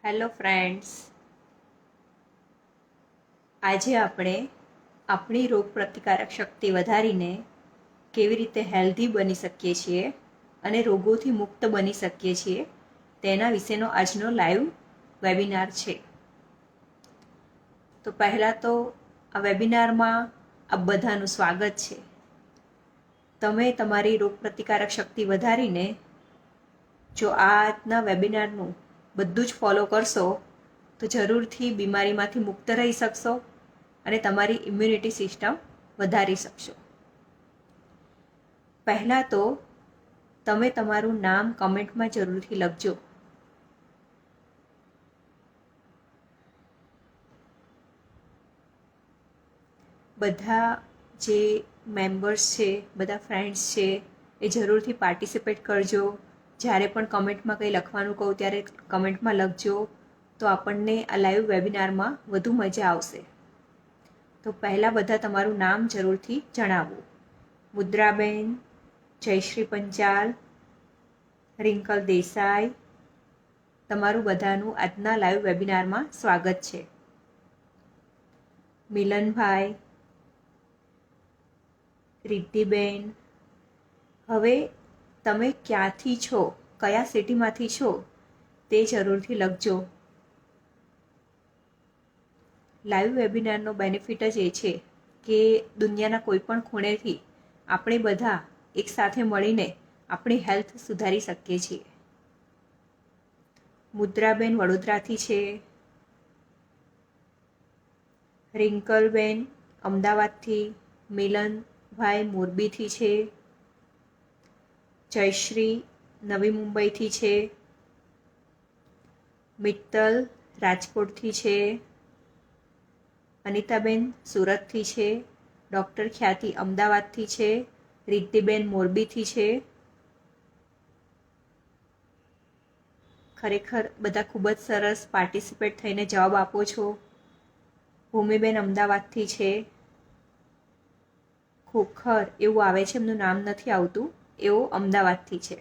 Hello friends, આજે આપણે આપણી રોગપ્રતિકારક શક્તિ વધારીને કેવી રીતે હેલ્ધી બની શકીએ છીએ અને રોગોથી મુક્ત બની શકીએ છીએ તેના વિશેનો આજનો લાઈવ વેબિનાર છે. તો પહેલાં તો આ વેબિનારમાં આપ બધાનું સ્વાગત છે. તમે તમારી રોગપ્રતિકારક શક્તિ વધારીને જો આજના વેબિનારનું બધું જ ફોલો કરશો તો જરૂરથી બીમારીમાંથી મુક્ત રહી શકશો અને તમારી ઇમ્યુનિટી સિસ્ટમ વધારી શકશો. પહેલાં તો તમે તમારું નામ કમેન્ટમાં જરૂરથી લખજો. બધા જે મેમ્બર્સ છે, બધા ફ્રેન્ડ્સ છે, એ જરૂરથી પાર્ટિસિપેટ કરજો. જ્યારે પણ કમેન્ટમાં કંઈ લખવાનું કહું ત્યારે કમેન્ટમાં લખજો, તો આપણને આ લાઈવ વેબિનારમાં વધુ મજા આવશે. તો પહેલાં બધા તમારું નામ જરૂરથી જણાવો. મુદ્રાબેન, જયશ્રી પંચાલ, રિંકલ દેસાઈ, તમારું બધાનું આજના લાઈવ વેબિનારમાં સ્વાગત છે. મિલનભાઈ, રિદ્ધિબેન, હવે તમે ક્યાંથી છો, કયા સિટીમાંથી છો તે જરૂરથી લખજો. લાઈવ વેબિનારનો બેનિફિટ જ એ છે કે દુનિયાના કોઈ પણ ખૂણેથી આપણે બધા એકસાથે મળીને આપણી હેલ્થ સુધારી શકીએ છીએ. મુદ્રાબેન વડોદરાથી છે, રિંકલબેન અમદાવાદથી, મિલનભાઈ મોરબીથી છે, જયશ્રી નવી મુંબઈથી છે, મિત્તલ રાજકોટથી છે, અનિતાબેન સુરતથી છે, ડૉક્ટર ખ્યાતિ અમદાવાદથી છે, રિદ્ધિબેન મોરબીથી છે. ખરેખર બધા ખૂબ જ સરસ પાર્ટિસિપેટ થઈને જવાબ આપો છો. ભૂમિબેન અમદાવાદથી છે, ખોખર એવું આવે છે, એમનું નામ નથી આવતું, એવો અમદાવાદથી છે.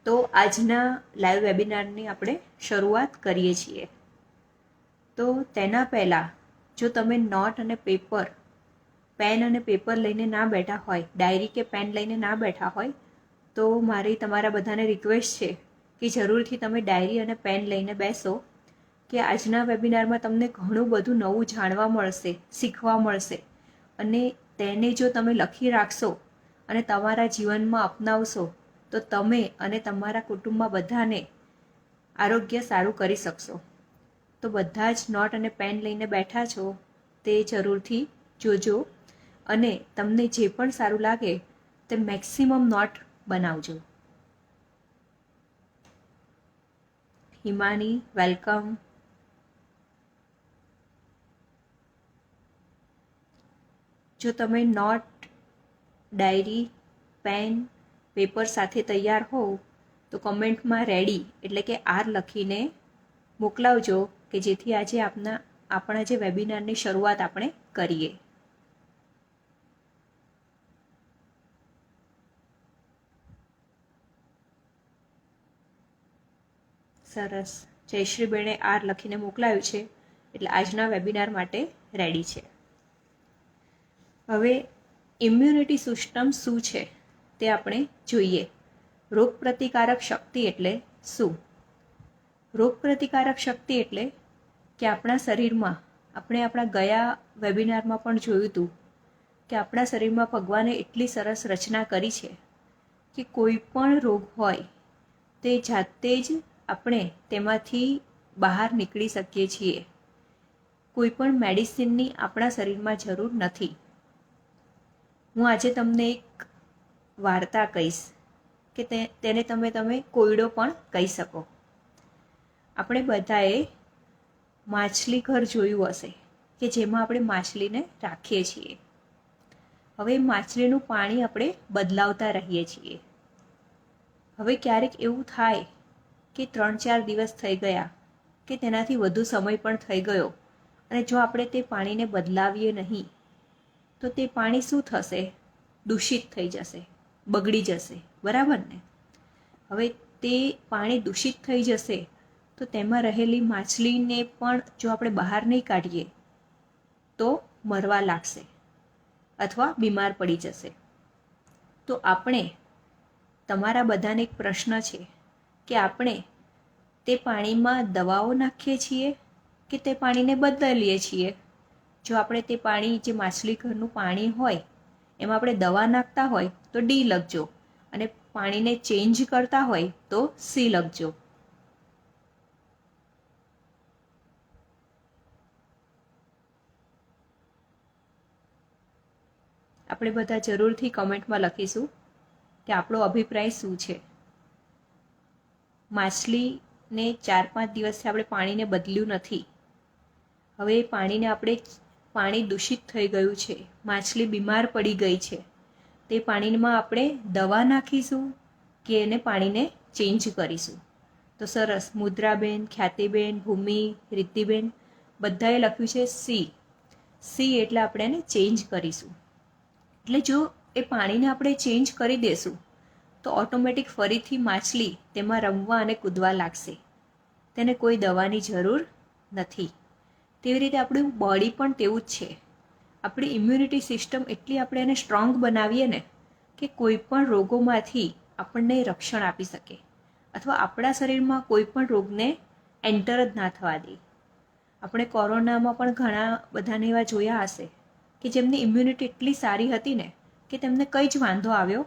તો આજના લાઈવ વેબિનારની આપણે શરૂઆત કરીએ છીએ. તો તેના પહેલાં જો તમે નોટ અને પેપર, પેન અને પેપર લઈને ના બેઠા હોય, ડાયરી કે પેન લઈને ના બેઠા હોય, તો મારી તમારા બધાને રિક્વેસ્ટ છે કે જરૂરથી તમે ડાયરી અને પેન લઈને બેસો, કે આજના વેબિનારમાં તમને ઘણું બધું નવું જાણવા મળશે, શીખવા મળશે, અને તેને જો તમે લખી રાખશો અને તમારા જીવનમાં અપનાવશો તો તમે અને તમારા કુટુંબમાં બધાને આરોગ્ય સારું કરી શકશો. તો બધા જ નોટ અને પેન લઈને બેઠા છો તે જરૂરથી જોજો, અને તમને જે પણ સારું લાગે તે મેક્સિમમ નોટ બનાવજો. હિમાની, વેલકમ. જો તમે નોટ, ડાયરી, પેન, પેપર સાથે તૈયાર હોવ તો કમેન્ટમાં રેડી એટલે કે આર લખીને મોકલાવજો, કે જેથી આજે આપણા જે વેબિનારની શરૂઆત આપણે કરીએ. સરસ, જયશ્રીબેને આર લખીને મોકલાવ્યું છે, એટલે આજના વેબિનાર માટે રેડી છે. હવે ઇમ્યુનિટી સિસ્ટમ શું છે તે આપણે જોઈએ. રોગપ્રતિકારક શક્તિ એટલે શું? રોગપ્રતિકારક શક્તિ એટલે કે આપણા શરીરમાં, આપણે આપણા ગયા વેબિનારમાં પણ જોયું હતું કે આપણા શરીરમાં ભગવાને એટલી સરસ રચના કરી છે કે કોઈ પણ રોગ હોય તે જાતે જ આપણે તેમાંથી બહાર નીકળી શકીએ છીએ. કોઈ પણ મેડિસિનની આપણા શરીરમાં જરૂર નથી. હું આજે તમને એક વાર્તા કહીશ કે તેને તમે કોયડો પણ કહી શકો. આપણે બધાએ માછલી ઘર જોયું હશે કે જેમાં આપણે માછલીને રાખીએ છીએ. હવે માછલીનું પાણી આપણે બદલાવતા રહીએ છીએ. હવે ક્યારેક એવું થાય કે 3-4 દિવસ થઈ ગયા કે તેનાથી વધુ સમય પણ થઈ ગયો, અને જો આપણે તે પાણીને બદલાવીએ નહીં તો તે પાણી શું થશે? દૂષિત થઈ જશે, બગડી જશે, બરાબર ને? હવે તે પાણી દૂષિત થઈ જશે તો તો તેમાં રહેલી માછલીને પણ જો આપણે બહાર નહીં કાઢીએ તો મરવા લાગશે અથવા બીમાર પડી જશે. તો તમારા બધાને એક પ્રશ્ન છે કે આપણે તે પાણીમાં દવાઓ નાખીએ છીએ કે તે પાણીને બદલીએ છીએ. જો આપણે તે પાણી જે માછલી ઘરનું પાણી હોય એમાં આપણે દવા નાખતા હોય તો ડી લખજો અને પાણીને ચેન્જ કરતા હોય તો સી લખજો. આપણે બધા જરૂરથી કમેન્ટમાં લખીશું કે આપણો અભિપ્રાય શું છે. માછલીને 4-5 દિવસથી આપણે પાણીને બદલ્યું નથી. હવે પાણી દૂષિત થઈ ગયું છે, માછલી બીમાર પડી ગઈ છે. તે પાણીમાં આપણે દવા નાખીશું કે એને પાણીને ચેન્જ કરીશું? તો સરસ, મુદ્રાબેન, ખ્યાતિબેન, ભૂમિ, રિદ્ધિબેન બધાએ લખ્યું છે સી એટલે આપણે એને ચેન્જ કરીશું. એટલે જો એ પાણીને આપણે ચેન્જ કરી દેશું તો ઓટોમેટિક ફરીથી માછલી તેમાં રમવા અને કૂદવા લાગશે. તેને કોઈ દવાની જરૂર નથી. તેવી રીતે આપણું બોડી પણ તેવું જ છે. આપણી ઇમ્યુનિટી સિસ્ટમ એટલી આપણે એને સ્ટ્રોંગ બનાવીએ ને કે કોઈ પણ રોગોમાંથી આપણને રક્ષણ આપી શકે અથવા આપણા શરીરમાં કોઈ પણ રોગને એન્ટર જ ના થવા દે. આપણે કોરોનામાં પણ ઘણા બધાને એવા જોયા હશે કે જેમની ઇમ્યુનિટી એટલી સારી હતી ને કે તેમને કંઈ જ વાંધો આવ્યો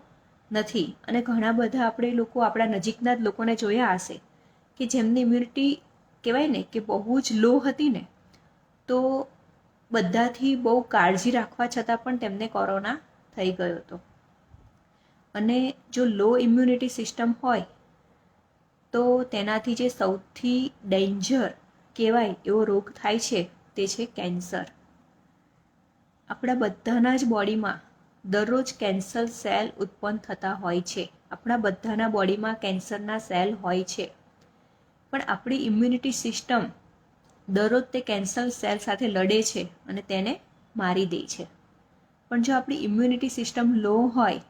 નથી. અને ઘણા બધા આપણે લોકો આપણા નજીકના જ લોકોને જોયા હશે કે જેમની ઇમ્યુનિટી કહેવાય ને કે બહુ જ લો હતી ને, તો બધાથી બહુ કાળજી રાખવા છતાં પણ તેમને કોરોના થઈ ગયો હતો. અને જો લો ઇમ્યુનિટી સિસ્ટમ હોય તો તેનાથી જે સૌથી ડેન્જર કહેવાય એવો રોગ થાય છે તે છે કેન્સર. આપણા બધાના જ બોડીમાં દરરોજ કેન્સર સેલ ઉત્પન્ન થતા હોય છે. આપણા બધાના બોડીમાં કેન્સરના સેલ હોય છે, પણ આપણી ઇમ્યુનિટી સિસ્ટમ દરરોજ તે કેન્સર સેલ સાથે લડે છે અને તેને મારી દે છે. પણ જો આપણી ઇમ્યુનિટી સિસ્ટમ લો હોય,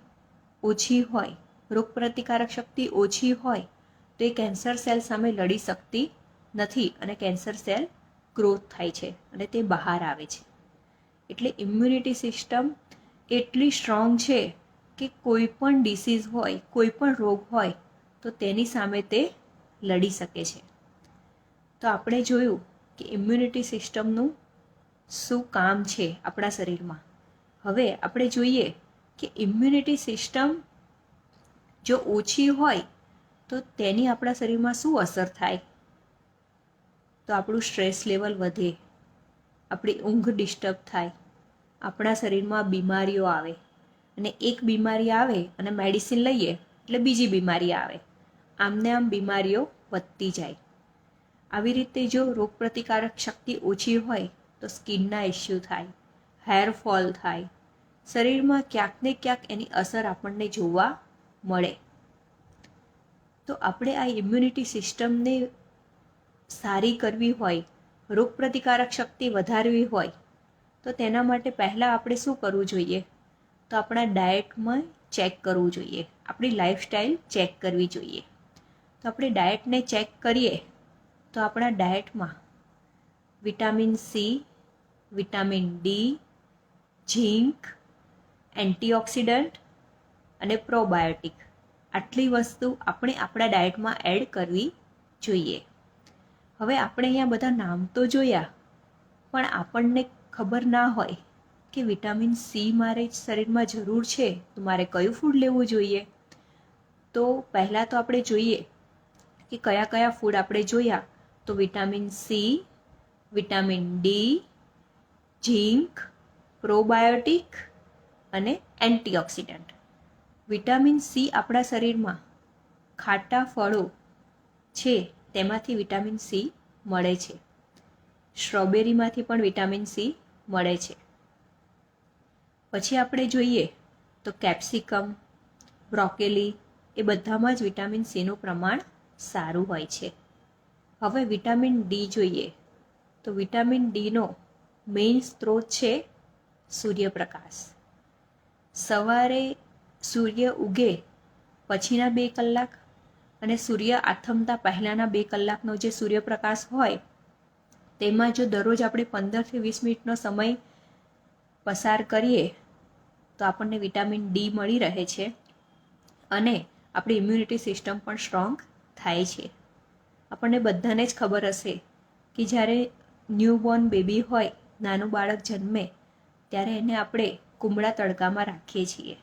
ઓછી હોય, રોગપ્રતિકારક શક્તિ ઓછી હોય તો એ કેન્સર સેલ સામે લડી શકતી નથી અને કેન્સર સેલ ગ્રોથ થાય છે અને તે બહાર આવે છે. એટલે ઇમ્યુનિટી સિસ્ટમ એટલી સ્ટ્રોંગ છે કે કોઈ પણ ડિસીઝ હોય, કોઈ પણ રોગ હોય તો તેની સામે તે લડી શકે છે. તો આપણે જોયું કે ઇમ્યુનિટી સિસ્ટમનું શું કામ છે આપણા શરીરમાં. હવે આપણે જોઈએ કે ઇમ્યુનિટી સિસ્ટમ જો ઓછી હોય તો તેની આપણા શરીરમાં શું અસર થાય? તો આપણું સ્ટ્રેસ લેવલ વધે, આપણી ઊંઘ ડિસ્ટર્બ થાય, આપણા શરીરમાં બીમારીઓ આવે અને એક બીમારી આવે અને મેડિસિન લઈએ એટલે બીજી બીમારી આવે. આમને આમ બીમારીઓ વધતી જાય. આવી રીતે જો રોગપ્રતિકારક શક્તિ ઓછી હોય તો સ્કિનના ઇસ્યુ થાય, હેરફોલ થાય, શરીરમાં ક્યાંક ને ક્યાંક એની અસર આપણને જોવા મળે. તો આપણે આ ઇમ્યુનિટી સિસ્ટમને સારી કરવી હોય, રોગપ્રતિકારક શક્તિ વધારવી હોય તો તેના માટે પહેલાં આપણે શું કરવું જોઈએ? તો આપણા ડાયટમાં ચેક કરવું જોઈએ, આપણી લાઈફસ્ટાઈલ ચેક કરવી જોઈએ. તો આપણે ડાયટને ચેક કરીએ તો આપણા ડાયટમાં વિટામિન સી, વિટામિન ડી, ઝીંક, એન્ટીઓક્સિડન્ટ અને પ્રોબાયોટિક આટલી વસ્તુ આપણે આપણા ડાયટમાં એડ કરવી જોઈએ. હવે આપણે અહીંયા બધા નામ તો જોયા, પણ આપણને ખબર ના હોય કે વિટામિન સી મારે શરીરમાં જરૂર છે તો મારે કયું ફૂડ લેવું જોઈએ. તો પહેલાં તો આપણે જોઈએ કે કયા કયા ફૂડ આપણે જોયા. તો વિટામિન સી, વિટામિન ડી, ઝીંક, પ્રોબાયોટિક અને એન્ટીઓક્સિડન્ટ. વિટામિન સી આપણા શરીરમાં ખાટા ફળો છે તેમાંથી વિટામિન સી મળે છે. સ્ટ્રોબેરીમાંથી પણ વિટામિન સી મળે છે. પછી આપણે જોઈએ તો કેપ્સિકમ, બ્રોકેલી એ બધામાં જ વિટામિન સીનું પ્રમાણ સારું હોય છે. હવે વિટામિન ડી જોઈએ તો વિટામિન ડીનો મેઇન સ્ત્રોત છે સૂર્યપ્રકાશ. સવારે સૂર્ય ઉગે પછીના 2 કલાક અને સૂર્ય આથમતા પહેલાંના 2 કલાકનો જે સૂર્યપ્રકાશ હોય તેમાં જો દરરોજ આપણે 15 થી 20 મિનિટનો સમય પસાર કરીએ તો આપણને વિટામિન ડી મળી રહે છે અને આપણી ઇમ્યુનિટી સિસ્ટમ પણ સ્ટ્રોંગ થાય છે. આપણને બધાને જ ખબર હશે કે જ્યારે ન્યૂબોર્ન બેબી હોય, નાનું બાળક જન્મે ત્યારે એને આપણે કુમળા તડકામાં રાખીએ છીએ.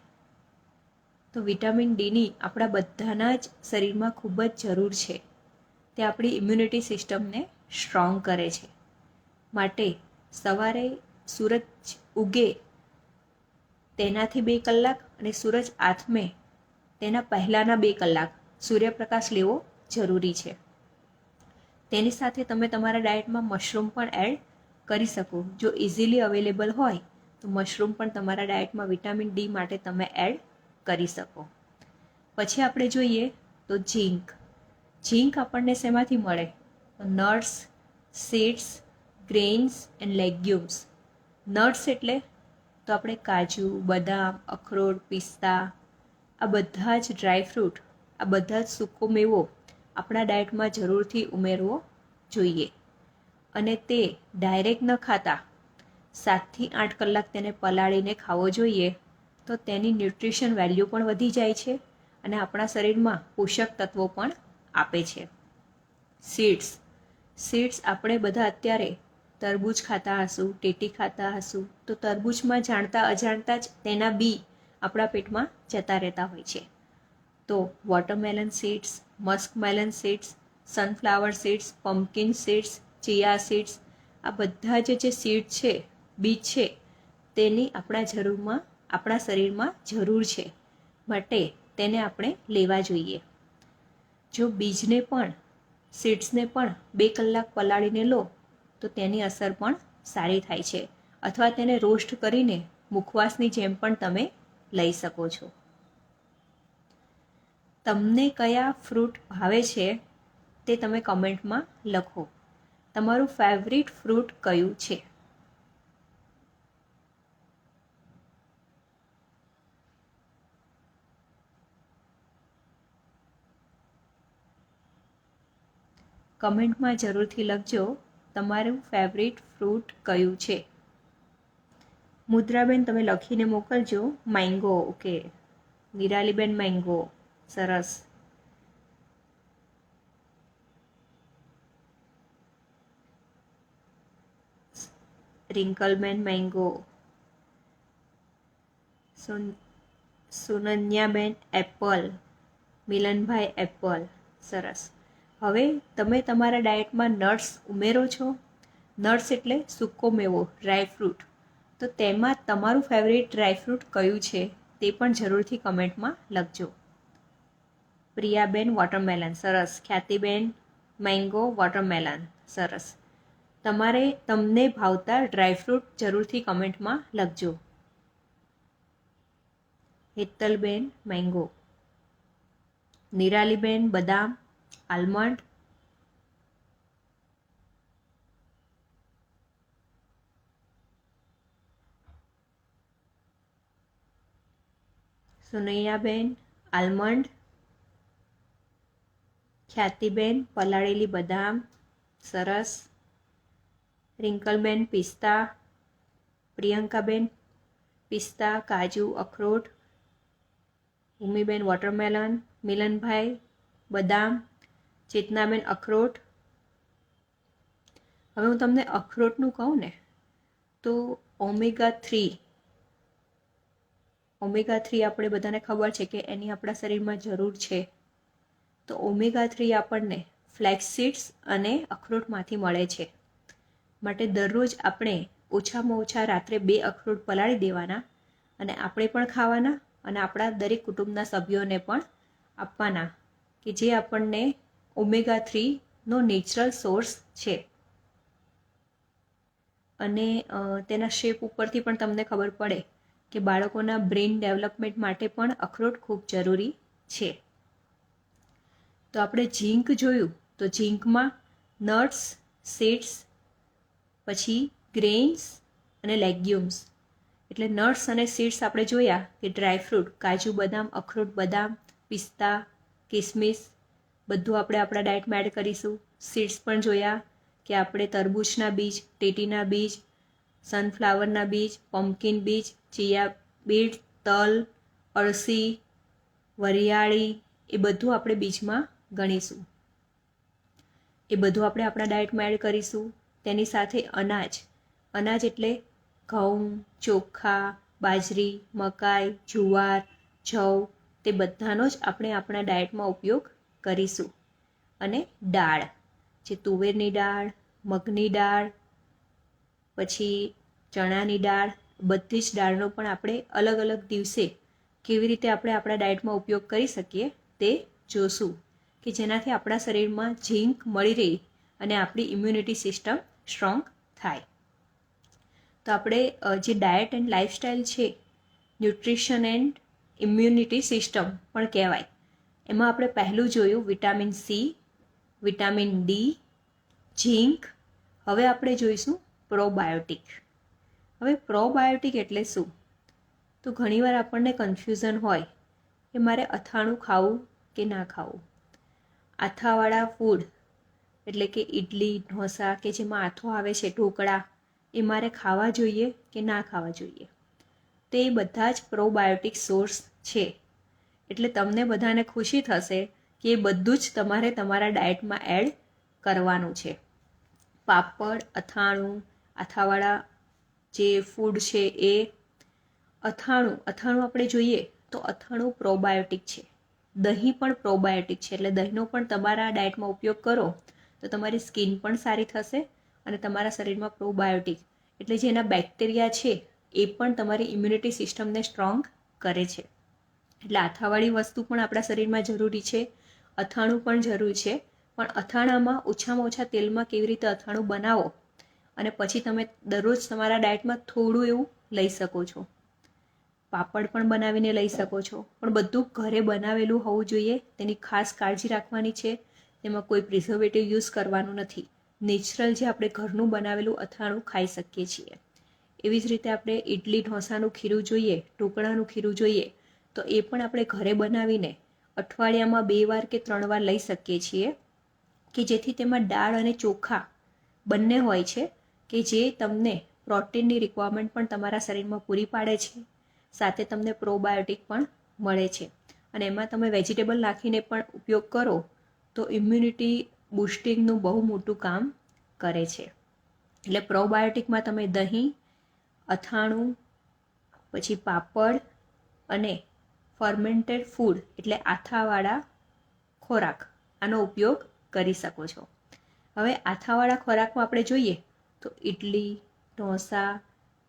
તો વિટામિન ડીની આપણા બધાના જ શરીરમાં ખૂબ જ જરૂર છે. તે આપણી ઇમ્યુનિટી સિસ્ટમને સ્ટ્રોંગ કરે છે. માટે સવારે સૂરજ ઉગે તેનાથી 2 કલાક અને સૂરજ આથમે તેના પહેલાંના 2 કલાક સૂર્યપ્રકાશ લેવો જરૂરી છે. તેની સાથે તમે તમારા ડાયટમાં મશરૂમ પણ એડ કરી શકો. જો ઇઝીલી અવેલેબલ હોય તો મશરૂમ પણ તમારા ડાયટમાં વિટામિન ડી માટે તમે એડ કરી શકો. પછી આપણે જોઈએ તો ઝીંક. ઝીંક આપણને શેમાંથી મળે? તો nuts, seeds, grains and legumes. Nuts એટલે તો આપણે કાજુ, બદામ, અખરોટ, પિસ્તા, આ બધા જ ડ્રાયફ્રૂટ, આ બધા જ સૂકો મેવો આપણા ડાયટમાં જરૂરથી ઉમેરવો જોઈએ. અને તે ડાયરેક્ટ ન ખાતા 7 થી 8 કલાક તેને પલાળીને ખાવો જોઈએ. તો તેની ન્યુટ્રિશન વેલ્યુ પણ વધી જાય છે અને આપણા શરીરમાં પોષક તત્વો પણ આપે છે. સીડ્સ. સીડ્સ આપણે બધા અત્યારે તરબૂચ ખાતા હશું, ટેટી ખાતા હશું, તો તરબૂચમાં જાણતા અજાણતા જ તેના બી આપણા પેટમાં જતા રહેતા હોય છે. તો watermelon seeds, muskmelon seeds, sunflower seeds, pumpkin seeds, chia seeds, આ બધા જે સીડ છે, બીજ છે, તેની આપણા શરીરમાં જરૂર છે. માટે તેને આપણે લેવા જોઈએ. જો બીજને પણ, સીડ્સને પણ 2 કલાક પલાળીને લો તો તેની અસર પણ સારી થાય છે. અથવા તેને રોસ્ટ કરીને મુખવાસની જેમ પણ તમે લઈ શકો છો. તમને કયા ફ્રૂટ ભાવે છે તે તમે કમેન્ટમાં લખો. તમારું ફેવરિટ ફ્રૂટ કયું છે? કમેન્ટમાં જરૂરથી લખજો તમારું ફેવરિટ ફ્રૂટ કયું છે. મુદ્રાબેન તમે લખીને મોકલજો. મેંગો. ઓકે. નિરાલીબેન મેંગો. સરસ. રિંકલબેન મેંગો. સુનન્યાબેન એપલ. મિલનભાઈ એપલ. સરસ. હવે તમે તમારા ડાયટમાં નટ્સ ઉમેરો છો? નટ્સ એટલે સૂકો મેવો, ડ્રાયફ્રૂટ. તો તેમાં તમારું ફેવરિટ ડ્રાયફ્રૂટ કયું છે તે પણ જરૂરથી કમેન્ટમાં લખજો. પ્રિયાબેન વોટરમેલન. સરસ. ખ્યાતિબેન મેંગો, વોટરમેલન. સરસ. તમને ભાવતા ડ્રાયફ્રૂટ જરૂરથી કમેન્ટમાં લખજો. હેતલબેન મેંગો. નિરાલીબેન બદામ, આલમંડ. સુનૈયાબેન આલમંડ. ખ્યાતિબેન પલાળેલી બદામ. સરસ. રિંકલબેન પિસ્તા. પ્રિયંકાબેન પિસ્તા, કાજુ, અખરોટ. ભૂમિબેન વોટરમેલન. મિલનભાઈ બદામ. ચેતનાબેન અખરોટ. હવે હું તમને અખરોટનું કહું ને તો ઓમેગા 3 આપણે બધાને ખબર છે કે એની આપણા શરીરમાં જરૂર છે. તો ઓમેગા 3 આપણને ફ્લેક્સ સીડ્સ અને અખરોટમાંથી મળે છે. માટે દરરોજ આપણે ઓછામાં ઓછા રાત્રે 2 અખરોટ પલાળી દેવાના અને આપણે પણ ખાવાના અને આપણા દરેક કુટુંબના સભ્યોને પણ આપવાના, કે જે આપણને ઓમેગા 3નો નેચરલ સોર્સ છે. અને તેના શેપ ઉપરથી પણ તમને ખબર પડે કે બાળકોના બ્રેઇન ડેવલપમેન્ટ માટે પણ અખરોટ ખૂબ જરૂરી છે. તો આપણે ઝીંક જોયું. તો ઝીંકમાં નટ્સ, સીડ્સ, પછી ગ્રેઇન્સ અને લેગ્યુમ્સ. એટલે નટ્સ અને સીડ્સ આપણે જોયા કે ડ્રાયફ્રૂટ, કાજુ, બદામ, અખરોટ, બદામ, પિસ્તા, કિસમિસ, બધું આપણે આપણા ડાયટમાં એડ કરીશું. સીડ્સ પણ જોયા કે આપણે તરબૂચના બીજ, ટેટીના બીજ, સનફ્લાવરના બીજ, પમ્પકિન બીજ, ચિયા બીજ, તલ, અળસી, વરિયાળી એ બધું આપણે બીજમાં ગણીશું. એ બધું આપણે આપણા ડાયટમાં એડ કરીશું. તેની સાથે અનાજ, અનાજ એટલે ઘઉં, ચોખા, બાજરી, મકાઈ, જુવાર, જવ તે બધાનો જ આપણે આપણા ડાયટમાં ઉપયોગ કરીશું. અને દાળ, જે તુવેરની દાળ, મગની દાળ, પછી ચણાની દાળ, બધી જ દાળનો પણ આપણે અલગ અલગ દિવસે કેવી રીતે આપણે આપણા ડાયટમાં ઉપયોગ કરી શકીએ તે જોશું, કે જેનાથી આપણા શરીરમાં ઝીંક મળી રહે અને આપણી ઇમ્યુનિટી સિસ્ટમ સ્ટ્રોંગ થાય. તો આપણે જે ડાયટ એન્ડ લાઇફસ્ટાઇલ છે, ન્યુટ્રિશન એન્ડ ઇમ્યુનિટી સિસ્ટમ પણ કહેવાય, એમાં આપણે પહેલું જોયું વિટામિન સી, વિટામિન ડી, ઝીંક. હવે આપણે જોઈશું પ્રોબાયોટિક. હવે પ્રોબાયોટિક એટલે શું? તો ઘણીવાર આપણને કન્ફ્યુઝન હોય કે મારે અથાણું ખાવું કે ના ખાવું. આથાવાળા ફૂડ એટલે કે ઇડલી, ઢોસા કે જેમાં આથો આવે છે, ઢોકળા, એ મારે ખાવા જોઈએ કે ના ખાવા જોઈએ? તે બધા જ પ્રોબાયોટિક સોર્સ છે. એટલે તમને બધાને ખુશી થશે કે એ બધું જ તમારે તમારા ડાયટમાં એડ કરવાનું છે. પાપડ, અથાણું, આથાવાળા જે ફૂડ છે એ અથાણું આપણે જોઈએ તો અથાણું પ્રોબાયોટિક છે. દહીં પણ પ્રોબાયોટિક છે. એટલે દહીંનો પણ તમારા ડાયટમાં ઉપયોગ કરો તો તમારી સ્કિન પણ સારી થશે અને તમારા શરીરમાં પ્રોબાયોટિક એટલે જે એના બેક્ટેરિયા છે એ પણ તમારી ઇમ્યુનિટી સિસ્ટમને સ્ટ્રોંગ કરે છે. એટલે આથાવાળી વસ્તુ પણ આપણા શરીરમાં જરૂરી છે, અથાણું પણ જરૂરી છે. પણ અથાણામાં ઓછામાં ઓછા તેલમાં કેવી રીતે અથાણું બનાવો અને પછી તમે દરરોજ તમારા ડાયટમાં થોડું એવું લઈ શકો છો. પાપડ પણ બનાવીને લઈ શકો છો, પણ બધું ઘરે બનાવેલું હોવું જોઈએ. તેની ખાસ કાળજી રાખવાની છે. તેમાં કોઈ પ્રિઝર્વેટિવ યુઝ કરવાનું નથી. નેચરલ જે આપણે ઘરનું બનાવેલું અથાણું ખાઈ શકીએ છીએ. એવી જ રીતે આપણે ઇડલી ઢોસાનું ખીરું જોઈએ, ઢોકળાનું ખીરું જોઈએ, તો એ પણ આપણે ઘરે બનાવીને અઠવાડિયામાં 2 વાર કે 3 વાર લઈ શકીએ છીએ, કે જેથી તેમાં દાળ અને ચોખા બંને હોય છે, કે જે તમને પ્રોટીનની રિક્વાયરમેન્ટ પણ તમારા શરીરમાં પૂરી પાડે છે, સાથે તમને પ્રોબાયોટિક પણ મળે છે. અને એમાં તમે વેજીટેબલ નાખીને પણ ઉપયોગ કરો તો ઇમ્યુનિટી બુસ્ટિંગનું બહુ મોટું કામ કરે છે. એટલે પ્રોબાયોટિકમાં તમે દહીં, અથાણું, પછી પાપડ અને ફર્મેન્ટેડ ફૂડ એટલે આથાવાળા ખોરાક આનો ઉપયોગ કરી શકો છો. હવે આથાવાળા ખોરાકમાં આપણે જોઈએ તો ઇડલી, ઢોસા,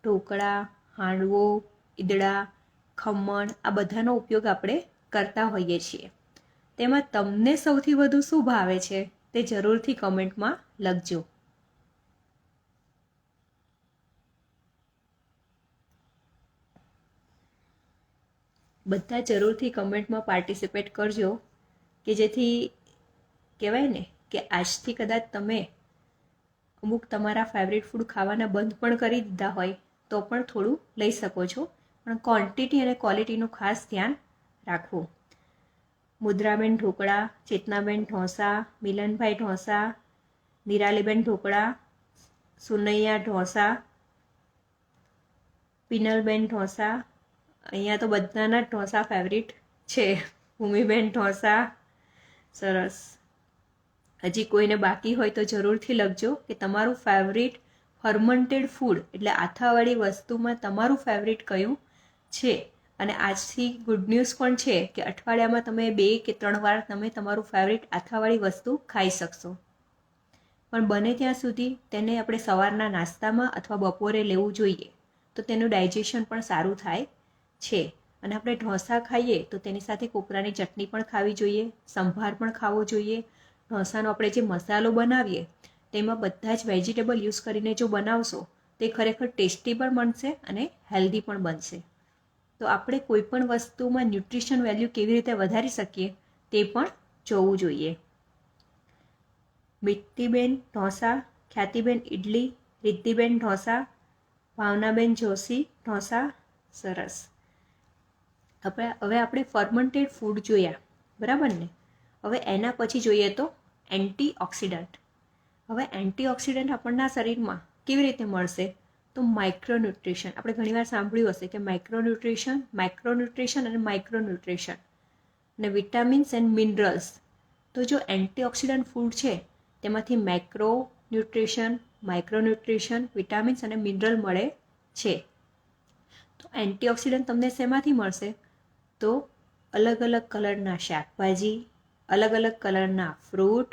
ઢોકળા, હાંડવો, ઈદડા, ખમણ આ બધાનો ઉપયોગ આપણે કરતા હોઈએ છીએ. તેમાં તમને સૌથી વધુ શું ભાવે છે તે જરૂરથી કમેન્ટમાં લખજો. બધા જરૂરથી કમેન્ટમાં પાર્ટિસિપેટ કરજો, કે જેથી કહેવાય ને કે આજથી કદાચ તમે અમુક તમારા ફેવરિટ ફૂડ ખાવાના બંધ પણ કરી દીધા હોય તો પણ થોડું લઈ શકો છો, પણ ક્વોન્ટિટી અને ક્વોલિટીનું ખાસ ધ્યાન રાખવું. મુદ્રાબેન ઢોકળા, ચેતનાબેન ઢોસા, મિલનભાઈ ઢોસા, નિરાલીબેન ઢોકળા, સુનૈયા ઢોસા, પિનલબેન ઢોસા, અહીંયા તો બધાના જ ઢોસા ફેવરિટ છે. ભૂમિબેન ઢોસા, સરસ. હજી કોઈને બાકી હોય તો જરૂરથી લખજો કે તમારું ફેવરિટ ફર્મન્ટેડ ફૂડ એટલે આથાવાળી વસ્તુમાં તમારું ફેવરિટ કયું છે. અને આજથી ગુડ ન્યૂઝ પણ છે કે અઠવાડિયામાં તમે 2 કે 3 વાર તમે તમારું ફેવરિટ આથાવાળી વસ્તુ ખાઈ શકશો. પણ બને ત્યાં સુધી તેને આપણે સવારના નાસ્તામાં અથવા બપોરે લેવું જોઈએ, તો તેનું ડાયજેશન પણ સારું થાય છે. અને આપણે ઢોસા ખાઈએ તો તેની સાથે કોપરાની ચટણી પણ ખાવી જોઈએ, સંભાર પણ ખાવો જોઈએ. ઢોસાનો આપણે જે મસાલો બનાવીએ તેમાં બધા જ વેજીટેબલ યુઝ કરીને જો બનાવશો તે ખરેખર ટેસ્ટી પણ બનશે અને હેલ્ધી પણ બનશે. તો આપણે કોઈ પણ વસ્તુમાં ન્યુટ્રિશન વેલ્યુ કેવી રીતે વધારી શકીએ તે પણ જોવું જોઈએ. મિટ્ટીબેન ઢોસા, ખ્યાતિબેન ઇડલી, રિદ્ધિબેન ઢોસા, ભાવનાબેન જોશી ઢોસા, સરસ. હવે આપણે ફર્મન્ટેડ ફૂડ જોયા, બરાબર ને? હવે એના પછી જોઈએ તો એન્ટીઓક્સિડન્ટ. હવે એન્ટીઓક્સિડન્ટ આપણના શરીરમાં કેવી રીતે મળશે? તો માઇક્રોન્યુટ્રિશન. આપણે ઘણીવાર સાંભળ્યું હશે કે માઇક્રોન્યુટ્રિશન અને માઇક્રોન્યુટ્રિશન અને વિટામિન્સ એન્ડ મિનરલ્સ. તો જો એન્ટીઓક્સિડન્ટ ફૂડ છે તેમાંથી માઇક્રોન્યુટ્રિશન, વિટામિન્સ અને મિનરલ મળે છે. તો એન્ટીઓક્સિડન્ટ તમને શેમાંથી મળશે? તો અલગ અલગ કલરના શાકભાજી, અલગ અલગ કલરના ફ્રૂટ,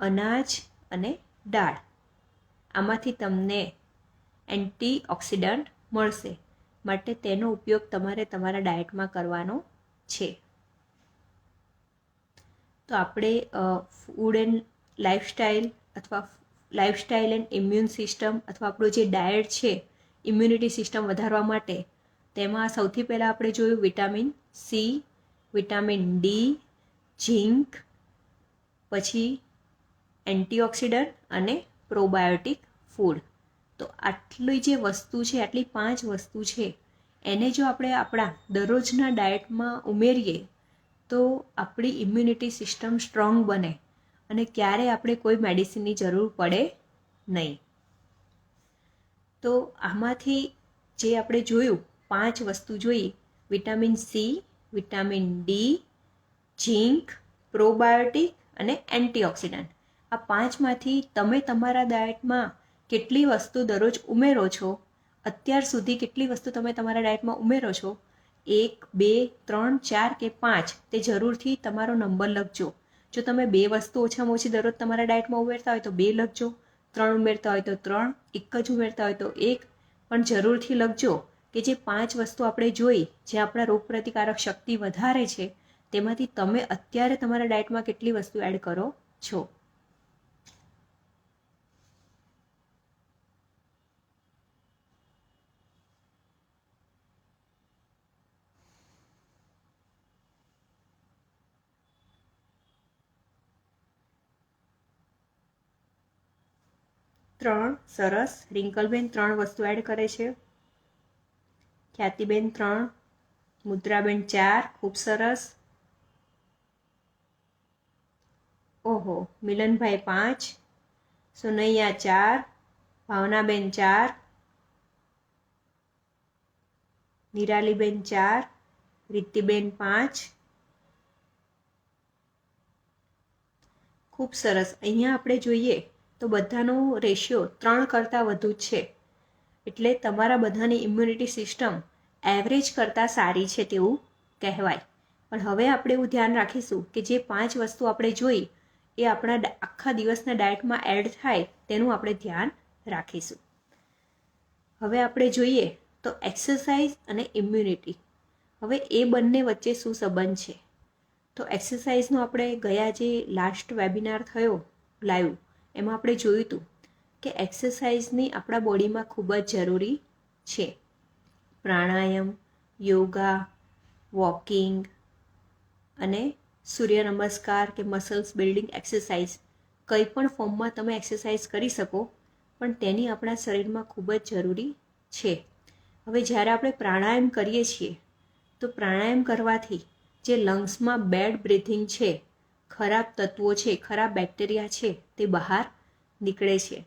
અનાજ અને દાળ, આમાંથી તમને એન્ટીઓક્સિડન્ટ મળશે. માટે તેનો ઉપયોગ તમારે તમારા ડાયટમાં કરવાનો છે. તો આપણે ફૂડ એન્ડ લાઈફસ્ટાઈલ અથવા લાઈફસ્ટાઈલ એન્ડ ઇમ્યુન સિસ્ટમ અથવા આપણું જે ડાયટ છે ઇમ્યુનિટી સિસ્ટમ વધારવા માટે, તેમાં સૌથી પહેલાં આપણે જોયું વિટામિન સી, વિટામિન ડી, ઝીંક, પછી એન્ટીઓક્સિડન્ટ અને પ્રોબાયોટિક ફૂડ. તો આટલી જે વસ્તુ છે, આટલી 5 વસ્તુ છે, એને જો આપણે આપણા દરરોજના ડાયટમાં ઉમેરીએ તો આપણી ઇમ્યુનિટી સિસ્ટમ સ્ટ્રોંગ બને અને ક્યારે આપણે કોઈ મેડિસિનની જરૂર પડે નહીં. તો આમાંથી જે આપણે જોયું 5 વસ્તુ જોઈ, વિટામિન સી, વિટામિન ડી, ઝીંક, પ્રોબાયોટિક અને એન્ટીઓક્સિડન્ટ, આ 5માંથી તમે તમારા ડાયટમાં કેટલી વસ્તુ દરરોજ ઉમેરો છો? અત્યાર સુધી કેટલી વસ્તુ તમે તમારા ડાયટમાં ઉમેરો છો? 1, 2, 3, 4 કે 5? તે જરૂરથી તમારો નંબર લખજો. જો તમે 2 વસ્તુ ઓછામાં ઓછી દરરોજ તમારા ડાયટમાં ઉમેરતા હોય તો 2 લખજો, 3 ઉમેરતા હોય તો 3, 1 જ ઉમેરતા હોય તો 1. પણ જરૂરથી લખજો કે જે 5 વસ્તુ આપણે જોઈ, જે આપણા રોગપ્રતિકારક શક્તિ વધારે છે, તેમાંથી તમે અત્યારે તમારા ડાયટમાં કેટલી વસ્તુ એડ કરો છો. સરસ. રિંકલબેન 3 વસ્તુ એડ કરે છે. ખ્યાતિબેન 3, મુદ્રાબેન 4, ખૂબ સરસ. ઓહો, મિલનભાઈ 5, સુનૈયા 4, ભાવનાબેન 4, નિરાલીબેન 4, રીતિબેન 5. ખૂબ સરસ. અહીંયા આપણે જોઈએ તો બધાનો રેશિયો 3 કરતાં વધુ છે, એટલે તમારા બધાની ઇમ્યુનિટી સિસ્ટમ એવરેજ કરતાં સારી છે તેવું કહેવાય. પણ હવે આપણે એવું ધ્યાન રાખીશું કે જે 5 વસ્તુ આપણે જોઈ એ આપણા આખા દિવસના ડાયટમાં એડ થાય તેનું આપણે ધ્યાન રાખીશું. હવે આપણે જોઈએ તો એક્સરસાઇઝ અને ઇમ્યુનિટી. હવે એ બંને વચ્ચે શું સંબંધ છે? તો એક્સરસાઇઝનો આપણે ગયા જે લાસ્ટ વેબિનાર થયો લાઈવ, એમાં આપણે જોયું હતું કે એક્સરસાઇઝની આપણા બોડીમાં ખૂબ જ જરૂરી છે. પ્રાણાયામ, યોગા, વોકિંગ અને સૂર્ય નમસ્કાર કે મસલ્સ બિલ્ડિંગ એક્સરસાઇઝ, કંઈ પણ ફોર્મમાં તમે એક્સરસાઇઝ કરી શકો, પણ તેની આપણા શરીરમાં ખૂબ જ જરૂરી છે. હવે જ્યારે આપણે પ્રાણાયામ કરીએ છીએ તો પ્રાણાયામ કરવાથી જે લંગ્સમાં બેડ બ્રીથિંગ છે, ખરાબ તત્વો છે, ખરાબ બેક્ટેરિયા છે, તે બહાર નીકળે છે.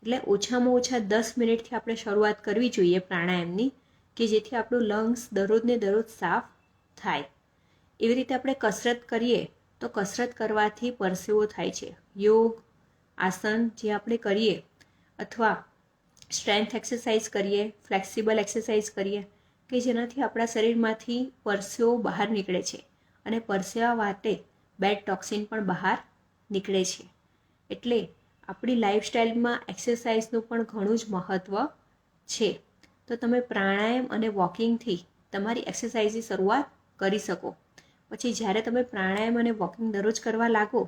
એટલે ઓછામાં ઓછા 10 મિનિટથી આપણે શરૂઆત કરવી જોઈએ પ્રાણાયામની, કે જેથી આપણું લંગ્સ દરરોજને દરરોજ સાફ થાય. એવી રીતે આપણે કસરત કરીએ તો કસરત કરવાથી પરસેવો થાય છે. યોગ, આસન જે આપણે કરીએ અથવા સ્ટ્રેન્થ એક્સરસાઇઝ કરીએ, ફ્લેક્સિબલ એક્સરસાઇઝ કરીએ, કે જેનાથી આપણા શરીરમાંથી પરસેવો બહાર નીકળે છે અને પરસેવા વાટે બેડ ટોક્સિન પણ બહાર નીકળે છે. એટલે આપણી લાઈફસ્ટાઈલમાં એક્સરસાઇઝનું પણ ઘણું જ મહત્ત્વ છે. તો તમે પ્રાણાયામ અને વોકિંગથી તમારી એક્સરસાઇઝની શરૂઆત કરી શકો. પછી જ્યારે તમે પ્રાણાયામ અને વોકિંગ દરરોજ કરવા લાગો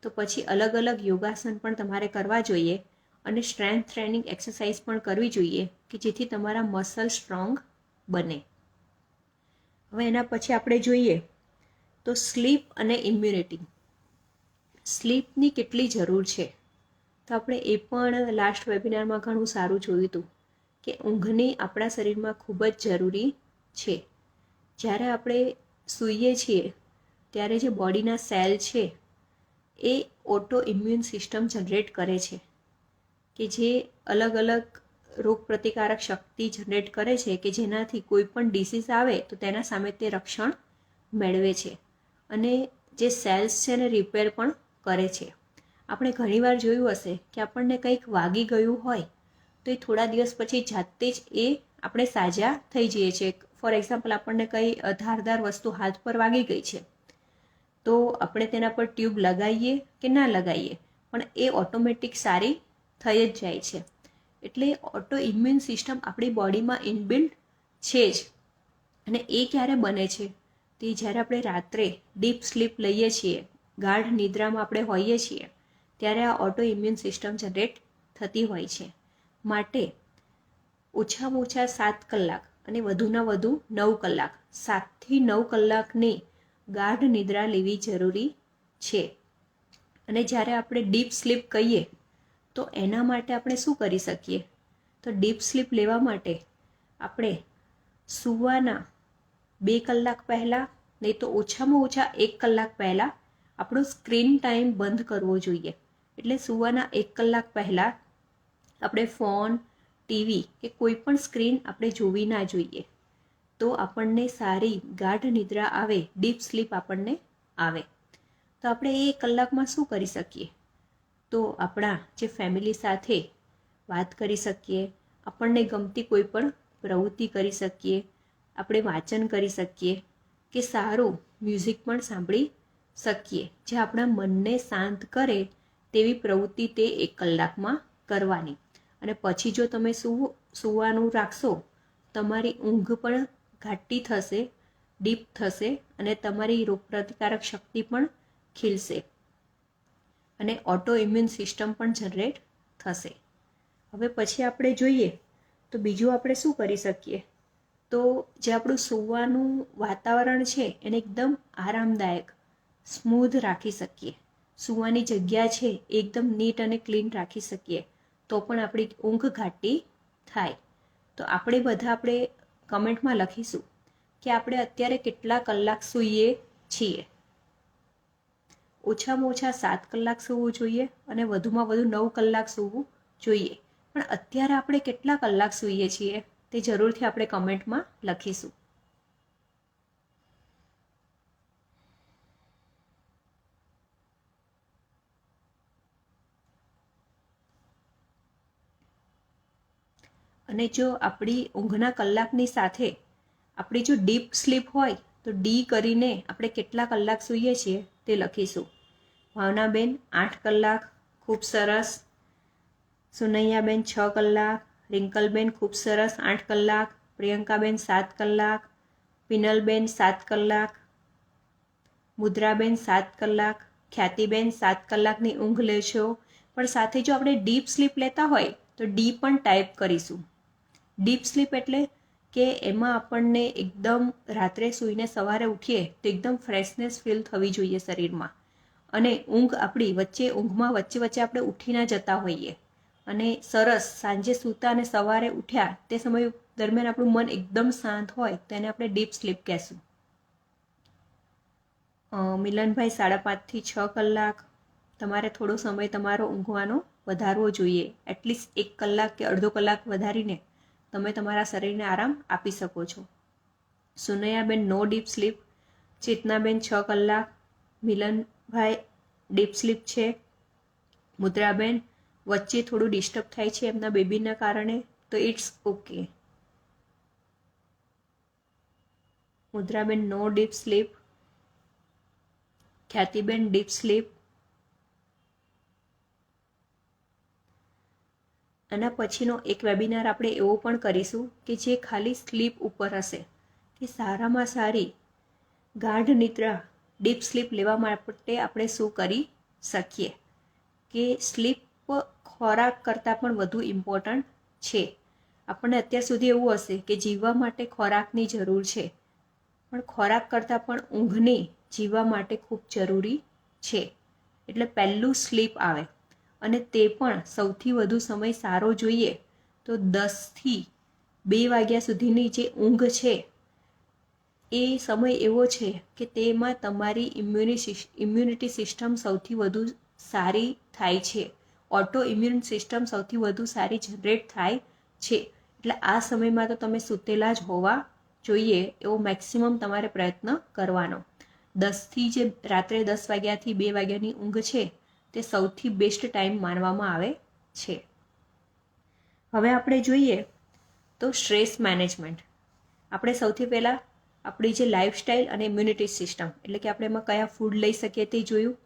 તો પછી અલગ અલગ યોગાસન પણ તમારે કરવા જોઈએ અને સ્ટ્રેન્થ ટ્રેનિંગ એક્સરસાઇઝ પણ કરવી જોઈએ કે જેથી તમારા મસલ સ્ટ્રોંગ બને. હવે એના પછી આપણે જોઈએ તો સ્લીપ અને ઇમ્યુનિટી. સ્લીપની કેટલી જરૂર છે તો આપણે એ પણ લાસ્ટ વેબિનારમાં ઘણું સારું જોયું હતું કે ઊંઘની આપણા શરીરમાં ખૂબ જ જરૂરી છે. જ્યારે આપણે સૂઈએ છીએ ત્યારે જે બોડીના સેલ છે એ ઓટો ઇમ્યુન સિસ્ટમ જનરેટ કરે છે, કે જે અલગ અલગ રોગ પ્રતિકારક શક્તિ જનરેટ કરે છે, કે જેનાથી કોઈ પણ ડિસીઝ આવે તો તેના સામે તે રક્ષણ મેળવે છે અને જે સેલ્સ છે એને રિપેર પણ કરે છે. આપણે ઘણીવાર જોયું હશે કે આપણને કંઈક વાગી ગયું હોય તો એ થોડા દિવસ પછી જાતે જ એ આપણે સાજા થઈ જઈએ છીએ. ફોર એક્ઝામ્પલ, આપણને કંઈ ધારદાર વસ્તુ હાથ પર વાગી ગઈ છે તો આપણે તેના પર ટ્યુબ લગાવીએ કે ના લગાવીએ પણ એ ઓટોમેટિક સારી થઈ જ જાય છે. એટલે ઓટો ઇમ્યુન સિસ્ટમ આપણી બોડીમાં ઇનબિલ્ટ છે જ. અને એ ક્યારે બને છે? તે જ્યારે આપણે રાત્રે ડીપ સ્લીપ લઈએ છીએ, ગાઢ નિદ્રામાં આપણે હોઈએ છીએ, ત્યારે આ ઓટો ઇમ્યુન સિસ્ટમ જનરેટ થતી હોય છે. માટે ઓછામાં ઓછા 7 કલાક અને વધુના વધુ 9 કલાક, 7 થી 9 કલાકની ગાઢ નિદ્રા લેવી જરૂરી છે. અને જ્યારે આપણે ડીપ સ્લીપ કહીએ તો એના માટે આપણે શું કરી શકીએ? તો ડીપ સ્લીપ લેવા માટે આપણે સૂવાના 2 કલાક પહેલાં, નહીં તો ઓછામાં ઓછા 1 કલાક પહેલાં આપણો સ્ક્રીન ટાઈમ બંધ કરવો જોઈએ. એટલે સૂવાના 1 કલાક પહેલાં આપણે ફોન, ટીવી કે કોઈ પણ સ્ક્રીન આપણે જોવી ના જોઈએ. તો આપણને સારી ગાઢ નિદ્રા આવે, ડીપ સ્લીપ આપણને આવે. તો આપણે એ કલાકમાં શું કરી શકીએ? તો આપણા જે ફેમિલી સાથે વાત કરી શકીએ, આપણને ગમતી કોઈ પણ પ્રવૃત્તિ કરી શકીએ, આપણે વાંચન કરી શકીએ કે સારું મ્યુઝિક પણ સાંભળી શકીએ, જે આપણા મનને શાંત કરે તેવી પ્રવૃત્તિ તે 1 કલાકમાં કરવાની. અને પછી જો તમે સૂવાનું રાખશો, તમારી ઊંઘ પણ ઘાટી થશે, ડીપ થશે અને તમારી રોગપ્રતિકારક શક્તિ પણ ખીલશે અને ઓટો ઇમ્યુન સિસ્ટમ પણ જનરેટ થશે. હવે પછી આપણે જોઈએ તો બીજું આપણે શું કરી શકીએ? તો જે આપણું સૂવાનું વાતાવરણ છે એને એકદમ આરામદાયક, સ્મૂધ રાખી શકીએ. સૂવાની જગ્યા છે એકદમ નીટ અને ક્લીન રાખી શકીએ તો પણ આપણી ઊંઘ ઘાટી થાય. તો આપણે કમેન્ટમાં લખીશું કે આપણે અત્યારે કેટલા કલાક સૂઈએ છીએ. ઓછામાં ઓછા 7 કલાક સૂવું જોઈએ અને વધુમાં વધુ 9 કલાક સૂવું જોઈએ. પણ અત્યારે આપણે કેટલા કલાક સૂઈએ છીએ તે જરૂરથી આપણે કમેન્ટમાં લખીશું. અને જો આપણી ઊંઘના કલાકની સાથે આપણી જો ડીપ સ્લીપ હોય તો ડી કરીને આપણે કેટલા કલાક સૂઈએ છીએ તે લખીશું. ભાવનાબેન 8 કલાક, ખૂબ સરસ. સુનૈયાબેન 6 કલાક, રિંકલબેન ખૂબ સરસ 8 કલાક, પ્રિયંકાબેન 7 કલાક, પિનલબેન 7 કલાક, મુદ્રાબેન 7 કલાક, ખ્યાતિબેન 7 કલાકની ઊંઘ લેશો. પણ સાથે જો આપણે ડીપ સ્લીપ લેતા હોય તો ડી પણ ટાઈપ કરીશું. ડીપ સ્લીપ એટલે કે એમાં આપણને એકદમ રાત્રે સૂઈને સવારે ઉઠીએ તો એકદમ ફ્રેશનેસ ફીલ થવી જોઈએ શરીરમાં. અને ઊંઘ આપણી ઊંઘમાં વચ્ચે વચ્ચે આપણે ઉઠી ના જતા હોઈએ અને સરસ સાંજે સૂતા અને સવારે ઉઠ્યા તે સમય દરમિયાન આપણું મન એકદમ શાંત હોય તો એને આપણે ડીપ સ્લીપ કહેશું. મિલનભાઈ 5.5 થી 6 કલાક. તમારે થોડો સમય તમારો ઊંઘવાનો વધારવો જોઈએ. એટલીસ્ટ 1 કલાક કે અડધો કલાક વધારીને તમે તમારા શરીરને આરામ આપી શકો છો. સુનૈયાબેન નો ડીપ સ્લીપ. ચેતનાબેન 6 કલાક. મિલનભાઈ ડીપ સ્લીપ છે. મુદ્રાબેન વચ્ચે થોડું ડિસ્ટર્બ થાય છે એમના બેબીના કારણે, તો it's okay. Mudraben no deep sleep. Khyatiben deep sleep. આના પછીનો એક વેબિનાર આપણે એવો પણ કરીશું કે જે ખાલી સ્લીપ ઉપર હશે, કે સારામાં સારી ગાઢ નિદ્રા ડીપ સ્લીપ લેવા માટે આપણે શું કરી શકીએ. કે સ્લીપ ખોરાક કરતાં પણ વધુ ઇમ્પોર્ટન્ટ છે. આપણને અત્યાર સુધી એવું હશે કે જીવવા માટે ખોરાકની જરૂર છે, પણ ખોરાક કરતાં પણ ઊંઘની જીવવા માટે ખૂબ જરૂરી છે. એટલે પહેલું સ્લીપ આવે અને તે પણ સૌથી વધુ સમય સારો જોઈએ તો 10 થી 2 વાગ્યા સુધીની જે ઊંઘ છે એ સમય એવો છે કે તેમાં તમારી ઇમ્યુનિટી સિસ્ટમ સૌથી વધુ સારી થાય છે. ઓટો ઇમ્યુન સિસ્ટમ સૌથી વધુ સારી જનરેટ થાય છે. એટલે આ સમયમાં તો તમે સૂતેલા જ હોવા જોઈએ એવો મેક્સિમમ તમારે પ્રયત્ન કરવાનો. 10થી જે રાત્રે 10 વાગ્યાથી 2 વાગ્યાની ઊંઘ છે તે સૌથી બેસ્ટ ટાઈમ માનવામાં આવે છે. હવે આપણે જોઈએ તો સ્ટ્રેસ મેનેજમેન્ટ. આપણે સૌથી પહેલાં આપણી જે લાઈફસ્ટાઈલ અને ઇમ્યુનિટી સિસ્ટમ એટલે કે આપણે એમાં કયા ફૂડ લઈ શકીએ તે જોયું.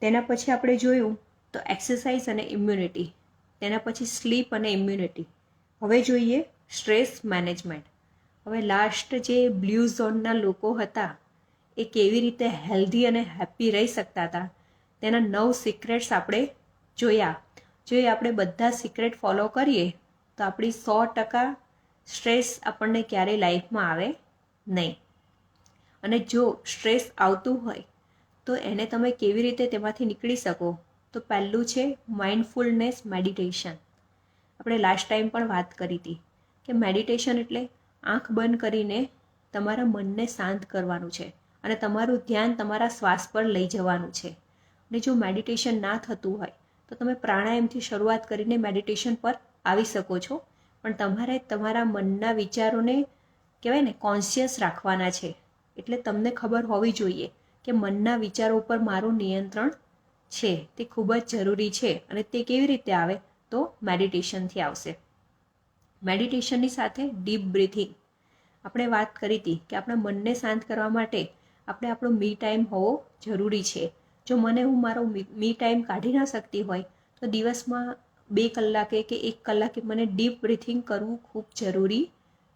તેના પછી આપણે જોયું તો એક્સરસાઇઝ અને ઇમ્યુનિટી. તેના પછી સ્લીપ અને ઇમ્યુનિટી. હવે જોઈએ સ્ટ્રેસ મેનેજમેન્ટ. હવે લાસ્ટ જે બ્લુ ઝોનના લોકો હતા એ કેવી રીતે હેલ્ધી અને હેપી રહી શકતા હતા તેના 9 સિક્રેટ્સ આપણે જોયા. જો એ આપણે બધા સિક્રેટ ફોલો કરીએ તો આપણી 100% સ્ટ્રેસ આપણને ક્યારેય લાઈફમાં આવે નહીં. અને જો સ્ટ્રેસ આવતું હોય તો એને તમે કેવી રીતે તેમાંથી નીકળી શકો તો પહેલું છે માઇન્ડફુલનેસ મેડિટેશન. આપણે લાસ્ટ ટાઈમ પણ વાત કરી હતી કે મેડિટેશન એટલે આંખ બંધ કરીને તમારા મનને શાંત કરવાનું છે અને તમારું ધ્યાન તમારા શ્વાસ પર લઈ જવાનું છે. અને જો મેડિટેશન ના થતું હોય તો તમે પ્રાણાયામથી શરૂઆત કરીને મેડિટેશન પર આવી શકો છો. પણ તમારે તમારા મનના વિચારોને કહેવાય ને કોન્શિયસ રાખવાના છે. એટલે તમને ખબર હોવી જોઈએ કે મનના વિચારો ઉપર મારું નિયંત્રણ છે. તે ખૂબ જ જરૂરી છે. અને તે કેવી રીતે આવે તો મેડિટેશનથી આવશે. મેડિટેશનની સાથે ડીપ બ્રીથિંગ. આપણે વાત કરી હતી કે આપણા મનને શાંત કરવા માટે આપણે આપણો મી ટાઈમ હોવો જરૂરી છે. જો હું મારો મી ટાઈમ કાઢી ના શકતી હોય તો દિવસમાં 2 કલાકે કે 1 કલાકે મને ડીપ બ્રીથિંગ કરવું ખૂબ જરૂરી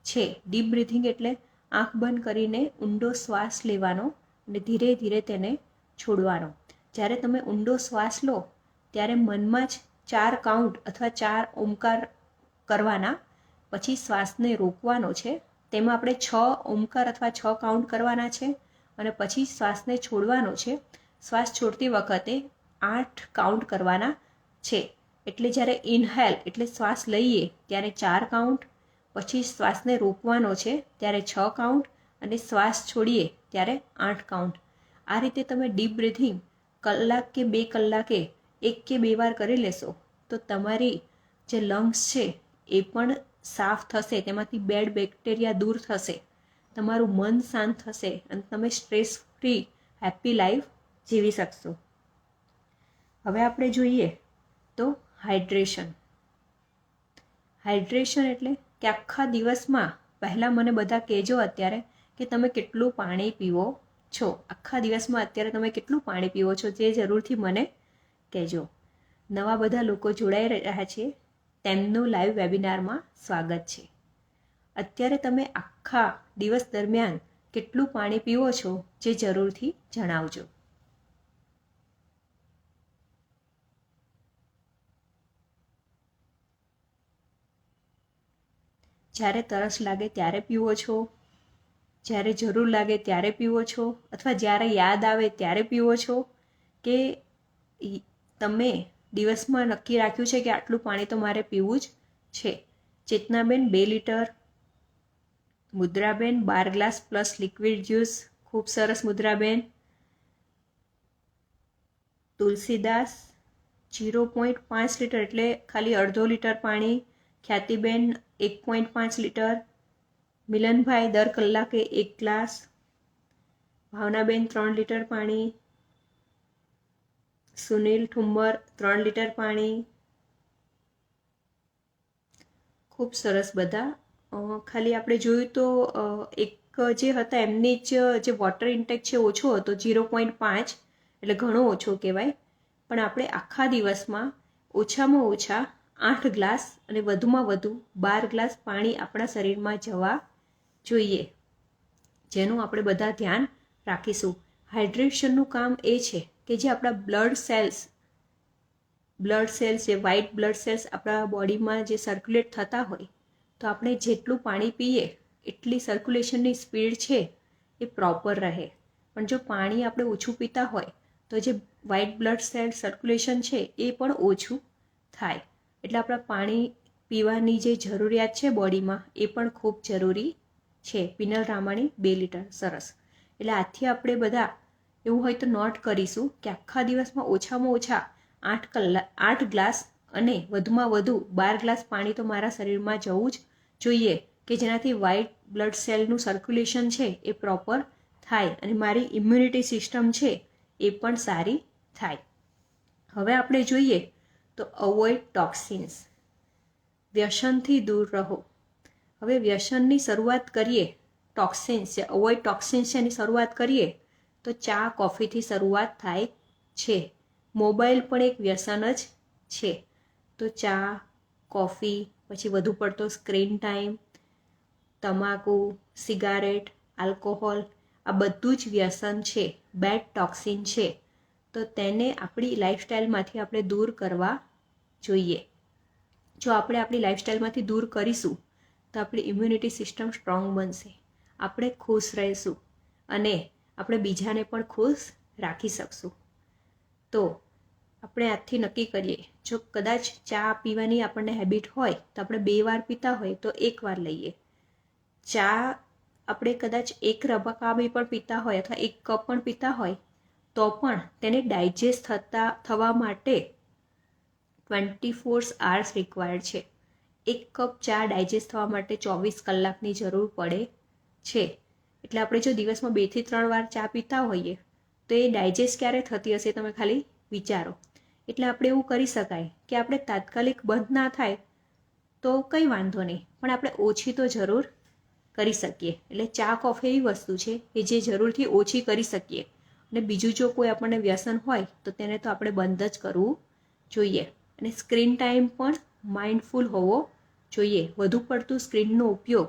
છે. ડીપ બ્રીથિંગ એટલે આંખ બંધ કરીને ઊંડો શ્વાસ લેવાનો અને ધીરે ધીરે તેને છોડવાનો. જ્યારે તમે ઊંડો શ્વાસ લો ત્યારે મનમાં જ 4 કાઉન્ટ અથવા 4 ઓમકાર કરવાના. પછી શ્વાસને રોકવાનો છે. તેમાં આપણે 6 ઓમકાર અથવા 6 કાઉન્ટ કરવાના છે અને પછી શ્વાસને છોડવાનો છે. શ્વાસ છોડતી વખતે 8 કાઉન્ટ કરવાના છે. એટલે જ્યારે ઇનહેલ એટલે શ્વાસ લઈએ ત્યારે 4 કાઉન્ટ, પછી શ્વાસને રોકવાનો છે ત્યારે 6 કાઉન્ટ અને શ્વાસ છોડીએ ત્યારે 8 કાઉન્ટ. આ રીતે તમે ડીપ બ્રીથિંગ કલાક કે 2 કલાકે 1 કે 2 વાર કરી લેશો તો તમારી જે લંગ્સ છે એ પણ સાફ થશે, તેમાંથી બેડ બેક્ટેરિયા દૂર થશે, તમારું મન શાંત થશે અને તમે સ્ટ્રેસ ફ્રી હેપી લાઈફ જીવી શકશો. હવે આપણે જોઈએ તો હાઇડ્રેશન. હાઇડ્રેશન એટલે કે આખા દિવસમાં પહેલાં મને બધા કહેજો અત્યારે કે તમે કેટલું પાણી પીવો છો. આખા દિવસમાં અત્યારે તમે કેટલું પાણી પીવો છો તે જરૂરથી મને કહેજો. નવા બધા લોકો જોડાઈ રહ્યા છે તેમનું લાઈવ વેબિનારમાં સ્વાગત છે. અત્યારે તમે આખા દિવસ દરમિયાન કેટલું પાણી પીવો છો જે જરૂરથી જણાવજો. જ્યારે તરસ લાગે ત્યારે પીવો છો, જ્યારે જરૂર લાગે ત્યારે પીવો છો, અથવા જ્યારે યાદ આવે ત્યારે પીવો છો, કે તમે દિવસમાં નક્કી રાખ્યું છે કે આટલું પાણી તો મારે પીવું જ છે. Chetnaben 2 litre, Mudraben 12 glass plus liquid juice. ખૂબ સરસ મુદ્રાબેન. તુલસીદાસ 0.5 લીટર એટલે ખાલી અડધો લીટર પાણી. ખ્યાતિબેન 1.5 લીટર. મિલનભાઈ દર કલાકે 1 ગ્લાસ. ભાવનાબેન 3 લીટર પાણી. સુનિલ ઠુમ્મર 3 લીટર પાણી. ખૂબ સરસ બધા. ખાલી આપણે જોયું તો એક જે હતા એમની જે વોટર ઇન્ટેક છે ઓછો હતો 0.5 એટલે ઘણો ઓછો કહેવાય. પણ આપણે આખા દિવસમાં ઓછામાં ઓછા 8 ગ્લાસ અને વધુમાં વધુ 12 ગ્લાસ પાણી આપણા શરીરમાં જવા જોઈએ, જેનું આપણે બધા ધ્યાન રાખીશું. હાઇડ્રેશનનું કામ એ છે કે જે આપણા બ્લડ સેલ્સ જે વ્હાઇટ બ્લડ સેલ્સ આપણા બોડીમાં જે સર્ક્યુલેટ થતા હોય તો આપણે જેટલું પાણી પીએ એટલી સર્ક્યુલેશનની સ્પીડ છે એ પ્રોપર રહે. પણ જો પાણી આપણે ઓછું પીતા હોય તો જે વ્હાઇટ બ્લડ સેલ સર્ક્યુલેશન છે એ પણ ઓછું થાય. એટલે આપણા પાણી પીવાની જે જરૂરિયાત છે બોડીમાં એ પણ ખૂબ જરૂરી છે. Penal Ramani 2 litre. સરસ. એટલે આથી આપણે બધા એવું હોય તો નોટ કરીશું કે આખા દિવસમાં ઓછામાં ઓછા 8 ગ્લાસ અને વધુમાં વધુ 12 ગ્લાસ પાણી તો મારા શરીરમાં જવું જ જોઈએ, કે જેનાથી વ્હાઇટ બ્લડ સેલનું સર્ક્યુલેશન છે એ પ્રોપર થાય અને મારી ઇમ્યુનિટી સિસ્ટમ છે એ પણ સારી થાય. હવે આપણે જોઈએ તો અવોઇડ ટોક્સિન્સ, વ્યસનથી દૂર રહો. હવે વ્યસનની શરૂઆત કરીએ, ટોક્સિન્સ છે, અવોઇડ ટોક્સિન્સ છે એની શરૂઆત કરીએ તો ચા કોફીથી શરૂઆત થાય છે. મોબાઈલ પણ એક વ્યસન જ છે. તો ચા, કોફી, પછી વધુ પડતો સ્ક્રીન ટાઈમ, તમાકુ, સિગારેટ, આલ્કોહોલ, આ બધું જ વ્યસન છે, બેડ ટોક્સિન છે. તો તેને આપણી લાઈફસ્ટાઈલમાંથી આપણે દૂર કરવા જોઈએ. જો આપણે આપણી લાઈફસ્ટાઈલમાંથી દૂર કરીશું તો આપણી ઇમ્યુનિટી સિસ્ટમ સ્ટ્રોંગ બનશે, આપણે ખુશ રહીશું અને આપણે બીજાને પણ ખુશ રાખી શકશું. તો આપણે આજથી નક્કી કરીએ, જો કદાચ ચા પીવાની આપણને હેબિટ હોય તો આપણે 2 વાર પીતા હોય તો 1 વાર લઈએ. ચા આપણે કદાચ 1 રકાબી પણ પીતા હોય અથવા 1 કપ પણ પીતા હોય તો પણ તેને ડાયજેસ્ટ થવા માટે 24 hours રિક્વાયર્ડ છે. 1 કપ ચા ડાયજેસ્ટ થવા માટે 24 કલાકની જરૂર પડે છે. એટલે આપણે જો દિવસમાં 2 થી 3 વાર ચા પીતા હોઈએ તો એ ડાયજેસ્ટ ક્યારે થતી હશે તમે ખાલી વિચારો. એટલે આપણે એવું કરી શકાય કે આપણે તાત્કાલિક બંધ ના થાય તો કંઈ વાંધો નહીં, પણ આપણે ઓછી તો જરૂર કરી શકીએ. એટલે ચા કોફી એવી વસ્તુ છે કે જે જરૂરથી ઓછી કરી શકીએ. અને બીજું જો કોઈ આપણને વ્યસન હોય તો તેને તો આપણે બંધ જ કરવું જોઈએ. અને સ્ક્રીન ટાઈમ પણ માઇન્ડફુલ હોવો જોઈએ. વધુ પડતું સ્ક્રીનનો ઉપયોગ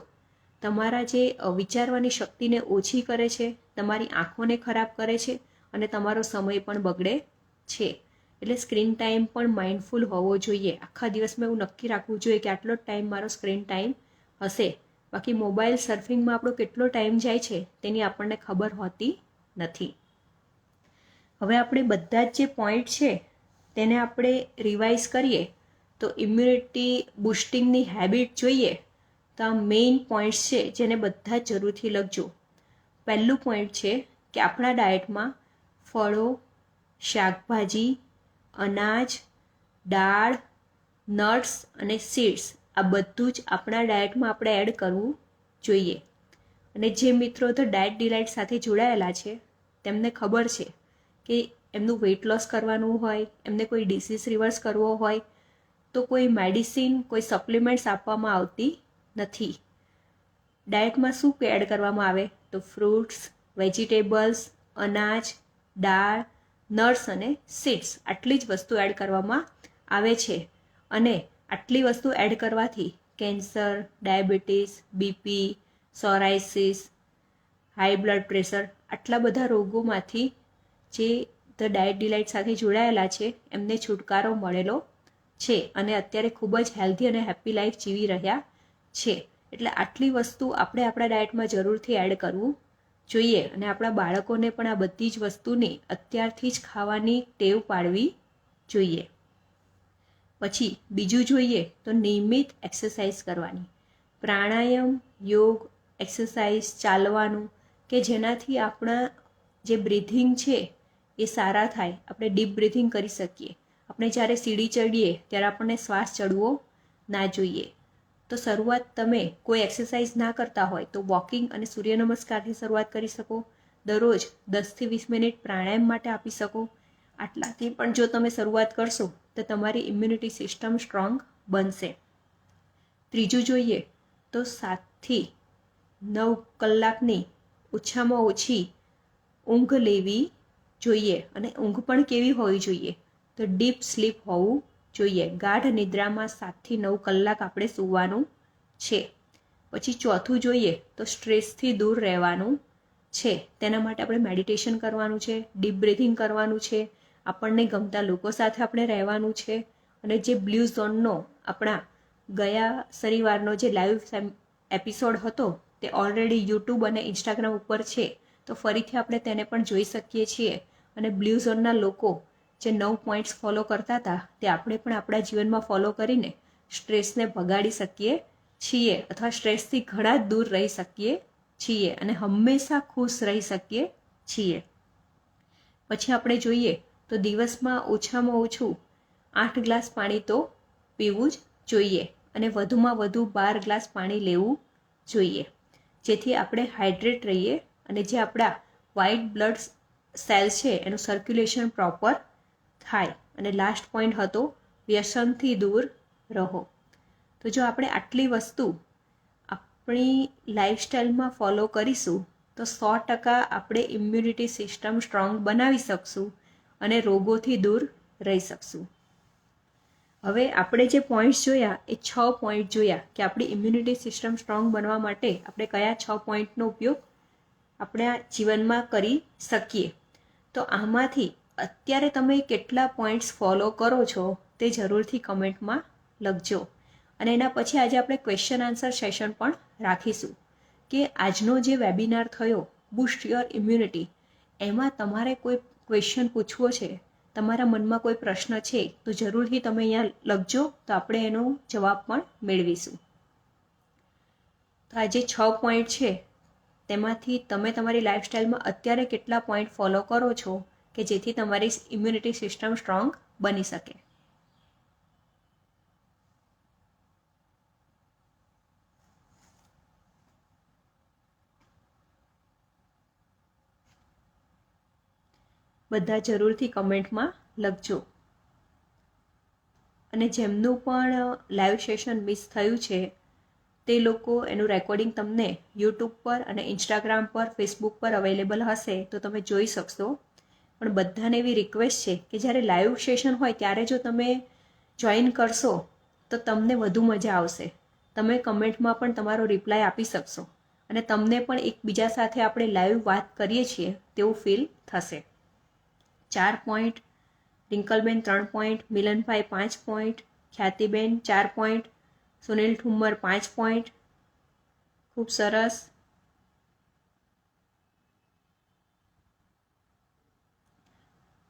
તમારા જે વિચારવાની શક્તિને ઓછી કરે છે, તમારી આંખોને ખરાબ કરે છે અને તમારો સમય પણ બગડે છે. એટલે સ્ક્રીન ટાઈમ પણ માઇન્ડફુલ હોવો જોઈએ. આખા દિવસમાં એવું નક્કી રાખવું જોઈએ કે આટલો જ ટાઈમ મારો સ્ક્રીન ટાઈમ હશે. બાકી મોબાઈલ સર્ફિંગમાં આપણો કેટલો ટાઈમ જાય છે તેની આપણને ખબર હોતી નથી. હવે આપણે બધા જ જે પોઈન્ટ છે તેને આપણે રિવાઇઝ કરીએ તો ઇમ્યુનિટી બુસ્ટિંગની હેબિટ જોઈએ તો આ મેઇન પોઈન્ટ્સ છે જેને બધા જ જરૂરથી લખજો. પહેલું પોઈન્ટ છે કે આપણા ડાયટમાં ફળો, શાકભાજી, અનાજ, દાળ, નટ્સ અને સીડ્સ આ બધું જ આપણા ડાયટમાં આપણે એડ કરવું જોઈએ. અને જે મિત્રો તો ડાયટ ડિલાઇટ સાથે જોડાયેલા છે તેમને ખબર છે કે એમનું વેઇટ લોસ કરવાનું હોય, એમને કોઈ ડિસીઝ રિવર્સ કરવો હોય તો કોઈ મેડિસિન, કોઈ સપ્લિમેન્ટ્સ આપવામાં આવતી નથી. ડાયટમાં શું એડ કરવામાં આવે તો ફ્રૂટ્સ, વેજીટેબલ્સ, અનાજ, દાળ, નટ્સ અને સીડ્સ આટલી જ વસ્તુ એડ કરવામાં આવે છે. અને આટલી વસ્તુ એડ કરવાથી cancer, diabetes, BP, psoriasis, high blood pressure આટલા બધા રોગોમાંથી જે ધ ડાયટ ડિલાઇટ સાથે જોડાયેલા છે એમને છુટકારો મળેલો છે અને અત્યારે ખૂબ જ હેલ્ધી અને હેપી લાઈફ જીવી રહ્યા છે. એટલે આટલી વસ્તુ આપણે આપણા ડાયટમાં જરૂરથી એડ કરવું જોઈએ અને આપણા બાળકોને પણ આ બધી જ વસ્તુની અત્યારથી જ ખાવાની ટેવ પાડવી જોઈએ. પછી બીજું જોઈએ તો નિયમિત એક્સરસાઇઝ કરવાની. પ્રાણાયામ, યોગ, એક્સરસાઇઝ, ચાલવાનું કે જેનાથી આપણા જે બ્રીથિંગ છે એ સારા થાય. આપણે ડીપ બ્રીથિંગ કરી શકીએ. આપણે જ્યારે સીડી ચડીએ ત્યારે આપણને શ્વાસ ચડવો ના જોઈએ. તો શરૂઆત તમે કોઈ એક્સરસાઇઝ ના કરતા હોય તો વોકિંગ અને સૂર્ય નમસ્કારથી શરૂઆત કરી શકો. દરરોજ 10થી 20 મિનિટ પ્રાણાયામ માટે આપી શકો. આટલાથી પણ જો તમે શરૂઆત કરશો તો તમારી ઇમ્યુનિટી સિસ્ટમ સ્ટ્રોંગ બનશે. ત્રીજું જોઈએ તો 7થી 9 કલાકની ઓછામાં ઓછી ઊંઘ લેવી જોઈએ. અને ઊંઘ પણ કેવી હોવી જોઈએ તો ડીપ સ્લીપ હોવું જોઈએ. ગાઢ નિદ્રામાં 7થી 9 કલાક આપણે સૂવાનું છે. પછી ચોથું જોઈએ તો સ્ટ્રેસથી દૂર રહેવાનું છે. તેના માટે આપણે મેડિટેશન કરવાનું છે, ડીપ બ્રીથિંગ કરવાનું છે, આપણને ગમતા લોકો સાથે આપણે રહેવાનું છે. અને જે બ્લુ ઝોનનો આપણા ગયા શનિવારનો જે લાઈવ એપિસોડ હતો તે ઓલરેડી યુટ્યુબ અને ઇન્સ્ટાગ્રામ ઉપર છે, તો ફરીથી આપણે તેને પણ જોઈ શકીએ છીએ. અને બ્લુ ઝોનના લોકો જે 9 પોઈન્ટ્સ ફોલો કરતા હતા તે આપણે પણ આપણા જીવનમાં ફોલો કરીને સ્ટ્રેસને ભગાડી શકીએ છીએ અથવા સ્ટ્રેસથી ઘણા જ દૂર રહી શકીએ છીએ અને હંમેશા ખુશ રહી શકીએ છીએ. પછી આપણે જોઈએ તો દિવસમાં ઓછામાં ઓછું 8 ગ્લાસ પાણી તો પીવું જ જોઈએ અને વધુમાં વધુ 12 ગ્લાસ પાણી લેવું જોઈએ, જેથી આપણે હાઇડ્રેટ રહીએ અને જે આપણા વ્હાઇટ બ્લડ સેલ્સ છે એનું સર્ક્યુલેશન પ્રોપર થાય. અને લાસ્ટ પોઈન્ટ હતો વ્યસનથી દૂર રહો. તો જો આપણે આટલી વસ્તુ આપણી લાઈફસ્ટાઈલમાં ફોલો કરીશું તો 100% આપણે ઇમ્યુનિટી સિસ્ટમ સ્ટ્રોંગ બનાવી શકશું અને રોગોથી દૂર રહી શકશું. હવે આપણે જે પોઈન્ટ્સ જોયા એ 6 પોઈન્ટ જોયા કે આપણી ઇમ્યુનિટી સિસ્ટમ સ્ટ્રોંગ બનવા માટે આપણે કયા 6 પોઈન્ટનો ઉપયોગ આપણા જીવનમાં કરી શકીએ. તો આમાંથી અત્યારે તમે કેટલા પોઈન્ટ્સ ફોલો કરો છો તે જરૂરથી કમેન્ટમાં લખજો. અને એના પછી આજે આપણે ક્વેશ્ચન આન્સર સેશન પણ રાખીશું કે આજનો જે વેબિનાર થયો બૂસ્ટ યોર ઇમ્યુનિટી, એમાં તમારે કોઈ ક્વેશ્ચન પૂછવો છે, તમારા મનમાં કોઈ પ્રશ્ન છે તો જરૂરથી તમે અહીંયા લખજો, તો આપણે એનો જવાબ પણ મેળવીશું. તો આ જે 6 પોઈન્ટ છે તેમાંથી તમે તમારી લાઈફસ્ટાઈલમાં અત્યારે કેટલા પોઈન્ટ ફોલો કરો છો કે જેથી તમારી ઇમ્યુનિટી સિસ્ટમ સ્ટ્રોંગ બની શકે. બધા જરૂરથી કમેન્ટમાં લખજો. અને જેમનું પણ લાઈવ સેશન મિસ થયું છે તે લોકો એનું રેકોર્ડિંગ તમને યુટ્યુબ પર અને ઇન્સ્ટાગ્રામ પર, ફેસબુક પર અવેલેબલ હશે તો તમે જોઈ શકશો. પણ બધાને એવી રિક્વેસ્ટ છે કે જ્યારે લાઈવ સેશન હોય ત્યારે જો તમે જોઈન કરશો તો તમને વધુ મજા આવશે. તમે કમેન્ટમાં પણ તમારો રિપ્લાય આપી શકશો અને તમને પણ એકબીજા સાથે આપણે લાઈવ વાત કરીએ છીએ તેવું ફીલ થશે. 4 પોઈન્ટ, રિંકલબેન 3 પોઈન્ટ, મિલનભાઈ 5 point, ખ્યાતિબેન 4 point, Sunil Thummar 5 point. ખૂબ સરસ.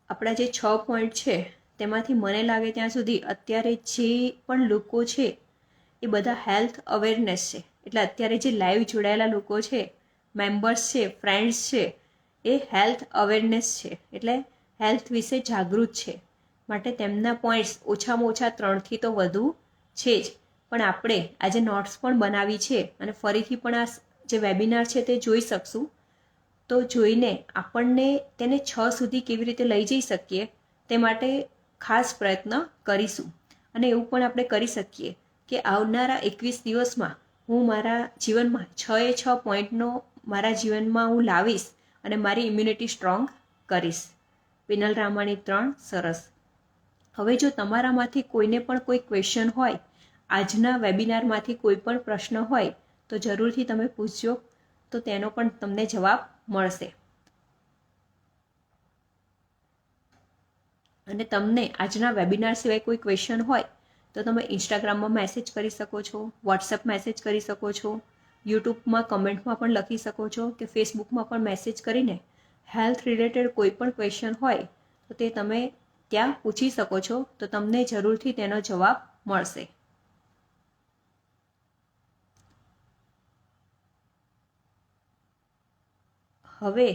આપણા જે 6 પોઈન્ટ છે તેમાંથી મને લાગે ત્યાં સુધી અત્યારે જે પણ લોકો છે એ બધા હેલ્થ અવેરનેસ છે. એટલે અત્યારે જે લાઈવ જોડાયેલા લોકો છે, મેમ્બર્સ છે, ફ્રેન્ડ્સ છે, એ હેલ્થ અવેરનેસ છે, એટલે હેલ્થ વિશે જાગૃત છે. માટે તેમના પોઈન્ટ્સ ઓછામાં ઓછા 3થી તો વધુ છે જ. પણ આપણે આજે નોટ્સ પણ બનાવી છે અને ફરીથી પણ આ જે વેબિનાર છે તે જોઈ શકશું. તો જોઈને આપણને તેને 6 સુધી કેવી રીતે લઈ જઈ શકીએ તે માટે ખાસ પ્રયત્ન કરીશું. અને એવું પણ આપણે કરી શકીએ કે આવનારા 21 દિવસમાં હું મારા જીવનમાં 6 પોઈન્ટનો મારા જીવનમાં હું લાવીશ અને મારી ઇમ્યુનિટી સ્ટ્રોંગ કરીશ. પિનલ રામાણી 3, સરસ. હવે જો તમારામાંથી કોઈને પણ કોઈ ક્વેશ્ચન હોય, આજના વેબિનારમાંથી કોઈ પણ પ્રશ્ન હોય તો જરૂરથી તમે પૂછજો, તો તેનો પણ તમને જવાબ મળશે. અને તમને આજના વેબિનાર સિવાય કોઈ ક્વેશ્ચન હોય તો તમે ઇન્સ્ટાગ્રામમાં મેસેજ કરી શકો છો, વોટ્સએપ મેસેજ કરી શકો છો, યુટ્યુબમાં કમેન્ટમાં પણ લખી શકો છો કે ફેસબુકમાં પણ મેસેજ કરીને હેલ્થ રિલેટેડ કોઈ પણ ક્વેશ્ચન હોય તો તે તમે ત્યાં પૂછી શકો છો, તો તમને જરૂરથી તેનો જવાબ મળશે. હવે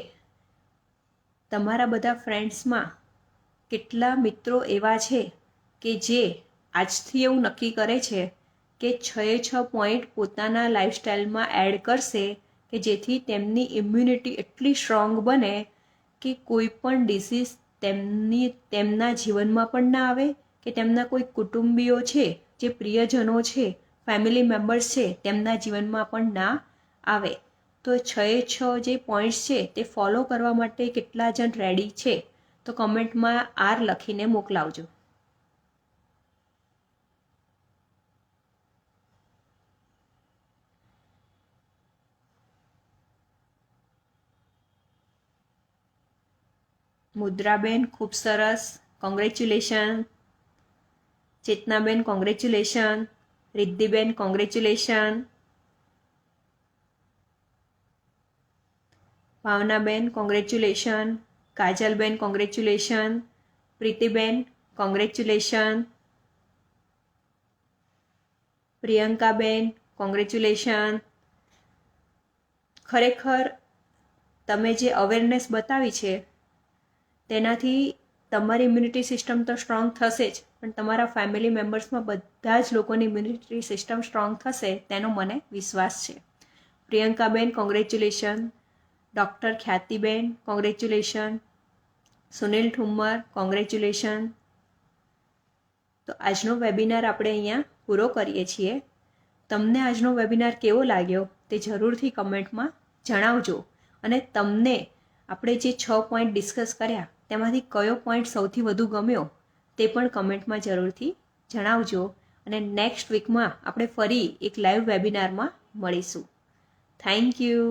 તમારા બધા ફ્રેન્ડ્સમાં કેટલા મિત્રો એવા છે કે જે આજથી એવું નક્કી કરે છે કે 6 પોઈન્ટ પોતાના લાઈફસ્ટાઈલમાં એડ કરશે કે જેથી તેમની ઇમ્યુનિટી એટલી સ્ટ્રોંગ બને કે કોઈ પણ ડિસીઝ તેમના જીવનમાં પણ ના આવે કે તેમના કોઈ કુટુંબીઓ છે, જે પ્રિયજનો છે, ફેમિલી મેમ્બર્સ છે, તેમના જીવનમાં પણ ના આવે. તો 6 જે પોઈન્ટ્સ છે તે ફોલો કરવા માટે કેટલા જણ રેડી છે તો કમેન્ટમાં R લખીને મોકલાવજો. મુદ્રાબેન ખૂબ સરસ, congratulation. Chetnaben congratulation. રિદ્ધિબેન congratulation. Bhavnaben congratulation. કાજલબેન congratulation. Pritiben congratulation. પ્રિયંકાબેન કોંગ્રેચ્યુલેશન. ખરેખર તમે જે અવેરનેસ બતાવી છે તેનાથી તમારી ઇમ્યુનિટી સિસ્ટમ તો સ્ટ્રોંગ થશે જ, પણ તમારા ફેમિલી મેમ્બર્સમાં બધા જ લોકોની ઇમ્યુનિટી સિસ્ટમ સ્ટ્રોંગ થશે તેનો મને વિશ્વાસ છે. પ્રિયંકાબેન congratulation. Doctor ખ્યાતિબેન congratulation. Sunil Thummar congratulation. તો આજનો વેબિનાર આપણે અહીંયા પૂરો કરીએ છીએ. તમને આજનો વેબિનાર કેવો લાગ્યો તે જરૂરથી કમેન્ટમાં જણાવજો, અને તમને આપણે જે 6 પોઈન્ટ ડિસ્કસ કર્યા તેમાંથી કયો પોઈન્ટ સૌથી વધુ ગમ્યો તે પણ કમેન્ટમાં જરૂરથી જણાવજો. અને નેક્સ્ટ વીકમાં આપણે ફરી એક લાઈવ વેબિનારમાં મળીશું. Thank you.